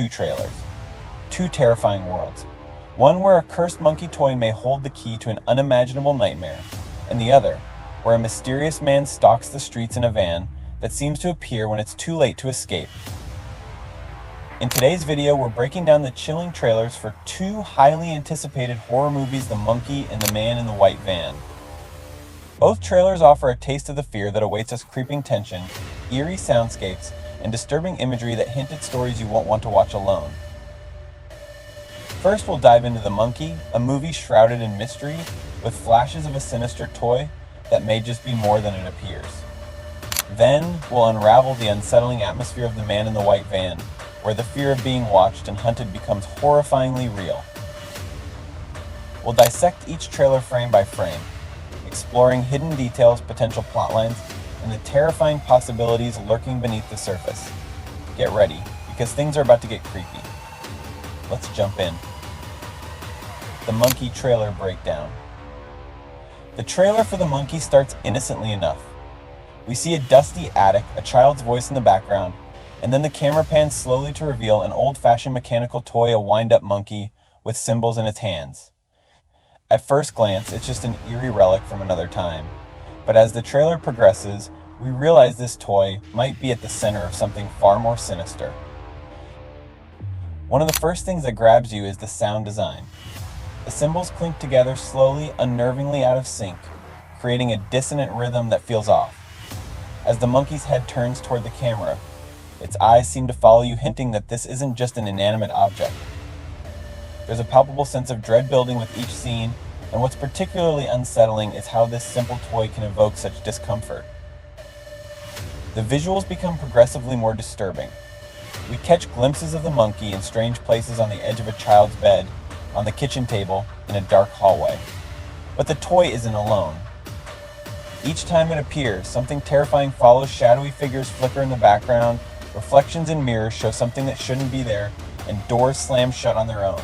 two trailers. Two terrifying worlds. One where a cursed monkey toy may hold the key to an unimaginable nightmare, and the other, where a mysterious man stalks the streets in a van that seems to appear when it's too late to escape. In today's video, we're breaking down the chilling trailers for two highly anticipated horror movies, The Monkey and The Man in the White Van. Both trailers offer a taste of the fear that awaits us: creeping tension, eerie soundscapes, and disturbing imagery that hint at stories you won't want to watch alone. First, we'll dive into The Monkey, a movie shrouded in mystery, with flashes of a sinister toy that may just be more than it appears. Then, we'll unravel the unsettling atmosphere of The Man in the White Van, where the fear of being watched and hunted becomes horrifyingly real. We'll dissect each trailer frame by frame, exploring hidden details, potential plotlines, and the terrifying possibilities lurking beneath the surface. Get ready, because things are about to get creepy. Let's jump in. The Monkey trailer breakdown. The trailer for The Monkey starts innocently enough. We see a dusty attic, a child's voice in the background, and then the camera pans slowly to reveal an old-fashioned mechanical toy, a wind-up monkey with symbols in its hands. At first glance, it's just an eerie relic from another time, but as the trailer progresses, we realize this toy might be at the center of something far more sinister. One of the first things that grabs you is the sound design. The cymbals clink together slowly, unnervingly out of sync, creating a dissonant rhythm that feels off. As the monkey's head turns toward the camera, its eyes seem to follow you, hinting that this isn't just an inanimate object. There's a palpable sense of dread building with each scene, and what's particularly unsettling is how this simple toy can evoke such discomfort. The visuals become progressively more disturbing. We catch glimpses of the monkey in strange places: on the edge of a child's bed, on the kitchen table, in a dark hallway. But the toy isn't alone. Each time it appears, something terrifying follows. Shadowy figures flicker in the background, reflections in mirrors show something that shouldn't be there, and doors slam shut on their own.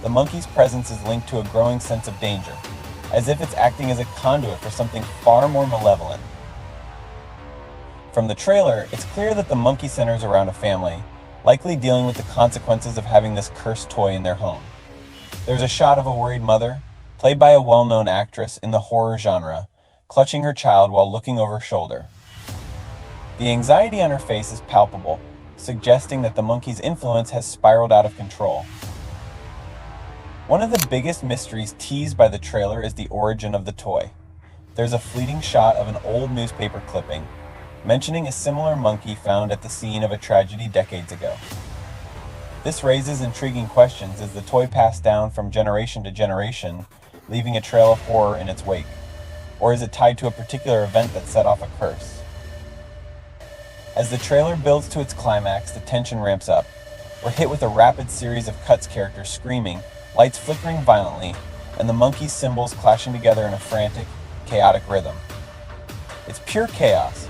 The monkey's presence is linked to a growing sense of danger, as if it's acting as a conduit for something far more malevolent. From the trailer, it's clear that the monkey centers around a family, likely dealing with the consequences of having this cursed toy in their home. There's a shot of a worried mother, played by a well-known actress in the horror genre, clutching her child while looking over her shoulder. The anxiety on her face is palpable, suggesting that the monkey's influence has spiraled out of control. One of the biggest mysteries teased by the trailer is the origin of the toy. There's a fleeting shot of an old newspaper clipping, mentioning a similar monkey found at the scene of a tragedy decades ago. This raises intriguing questions. Is the toy passed down from generation to generation, leaving a trail of horror in its wake? Or is it tied to a particular event that set off a curse? As the trailer builds to its climax, the tension ramps up. We're hit with a rapid series of cuts, characters screaming, lights flickering violently, and the monkey's symbols clashing together in a frantic, chaotic rhythm. It's pure chaos,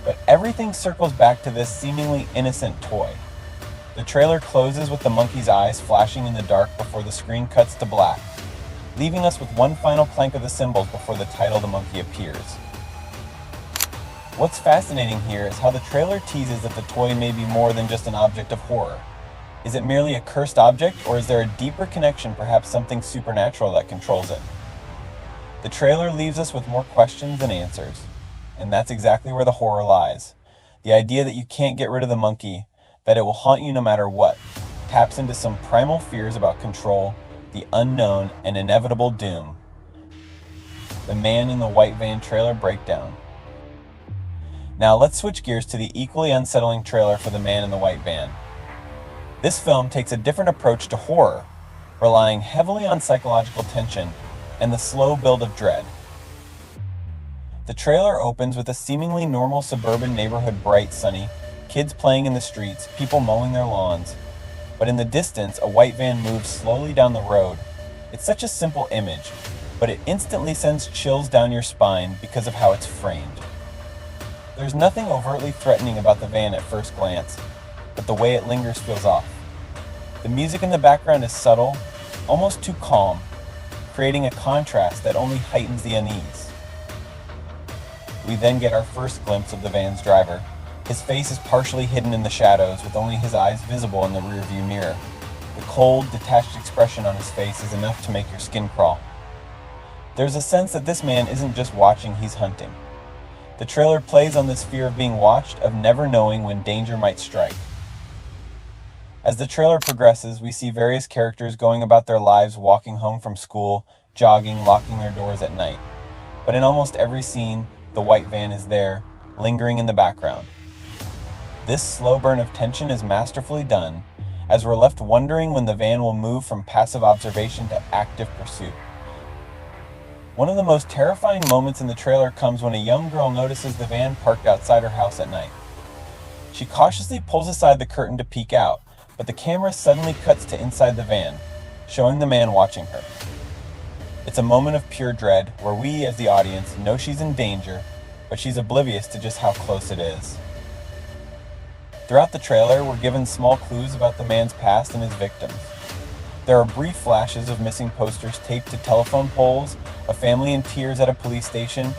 but everything circles back to this seemingly innocent toy. The trailer closes with the monkey's eyes flashing in the dark before the screen cuts to black, leaving us with one final clank of the cymbals before the title, The Monkey, appears. What's fascinating here is how the trailer teases that the toy may be more than just an object of horror. Is it merely a cursed object, or is there a deeper connection, perhaps something supernatural that controls it? The trailer leaves us with more questions than answers, and that's exactly where the horror lies. The idea that you can't get rid of the monkey, that it will haunt you no matter what, taps into some primal fears about control, the unknown, and inevitable doom. The Man in the White Van trailer breakdown. Now let's switch gears to the equally unsettling trailer for The Man in the White Van. This film takes a different approach to horror, relying heavily on psychological tension and the slow build of dread. The trailer opens with a seemingly normal suburban neighborhood, bright, sunny, kids playing in the streets, people mowing their lawns. But in the distance, a white van moves slowly down the road. It's such a simple image, but it instantly sends chills down your spine because of how it's framed. There's nothing overtly threatening about the van at first glance, but the way it lingers feels off. The music in the background is subtle, almost too calm, creating a contrast that only heightens the unease. We then get our first glimpse of the van's driver, His face is partially hidden in the shadows, with only his eyes visible in the rearview mirror. The cold, detached expression on his face is enough to make your skin crawl. There's a sense that this man isn't just watching, he's hunting. The trailer plays on this fear of being watched, of never knowing when danger might strike. As the trailer progresses, we see various characters going about their lives, walking home from school, jogging, locking their doors at night. But in almost every scene, the white van is there, lingering in the background. This slow burn of tension is masterfully done, as we're left wondering when the van will move from passive observation to active pursuit. One of the most terrifying moments in the trailer comes when a young girl notices the van parked outside her house at night. She cautiously pulls aside the curtain to peek out, but the camera suddenly cuts to inside the van, showing the man watching her. It's a moment of pure dread, where we, as the audience, know she's in danger, but she's oblivious to just how close it is. Throughout the trailer, we're given small clues about the man's past and his victims. There are brief flashes of missing posters taped to telephone poles, a family in tears at a police station,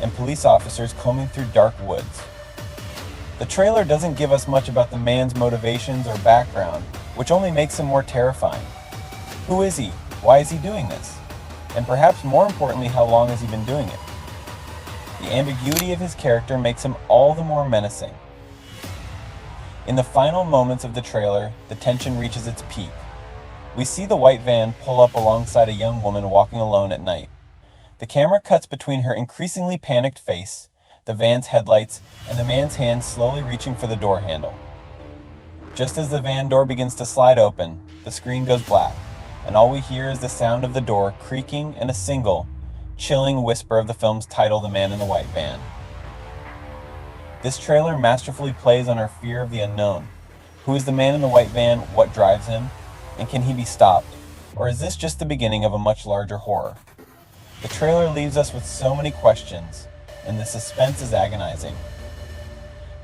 and police officers combing through dark woods. The trailer doesn't give us much about the man's motivations or background, which only makes him more terrifying. Who is he? Why is he doing this? And perhaps more importantly, how long has he been doing it? The ambiguity of his character makes him all the more menacing. In the final moments of the trailer, the tension reaches its peak. We see the white van pull up alongside a young woman walking alone at night. The camera cuts between her increasingly panicked face, the van's headlights, and the man's hand slowly reaching for the door handle. Just as the van door begins to slide open, the screen goes black, and all we hear is the sound of the door creaking and a single, chilling whisper of the film's title, The Man in the White Van. This trailer masterfully plays on our fear of the unknown. Who is the man in the white van? What drives him? And can he be stopped? Or is this just the beginning of a much larger horror? The trailer leaves us with so many questions, and the suspense is agonizing.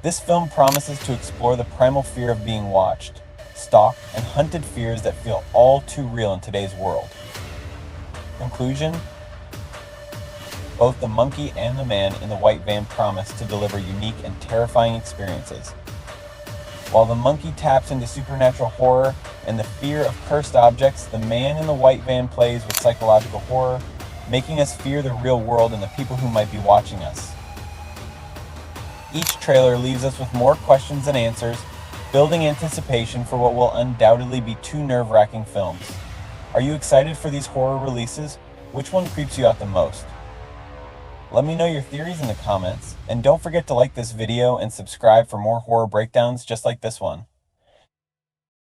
This film promises to explore the primal fear of being watched, stalked, and hunted, fears that feel all too real in today's world. Conclusion? Both the monkey and the man in the white van promise to deliver unique and terrifying experiences. While the monkey taps into supernatural horror and the fear of cursed objects, the man in the white van plays with psychological horror, making us fear the real world and the people who might be watching us. Each trailer leaves us with more questions than answers, building anticipation for what will undoubtedly be two nerve-wracking films. Are you excited for these horror releases? Which one creeps you out the most? Let me know your theories in the comments, and don't forget to like this video and subscribe for more horror breakdowns just like this one.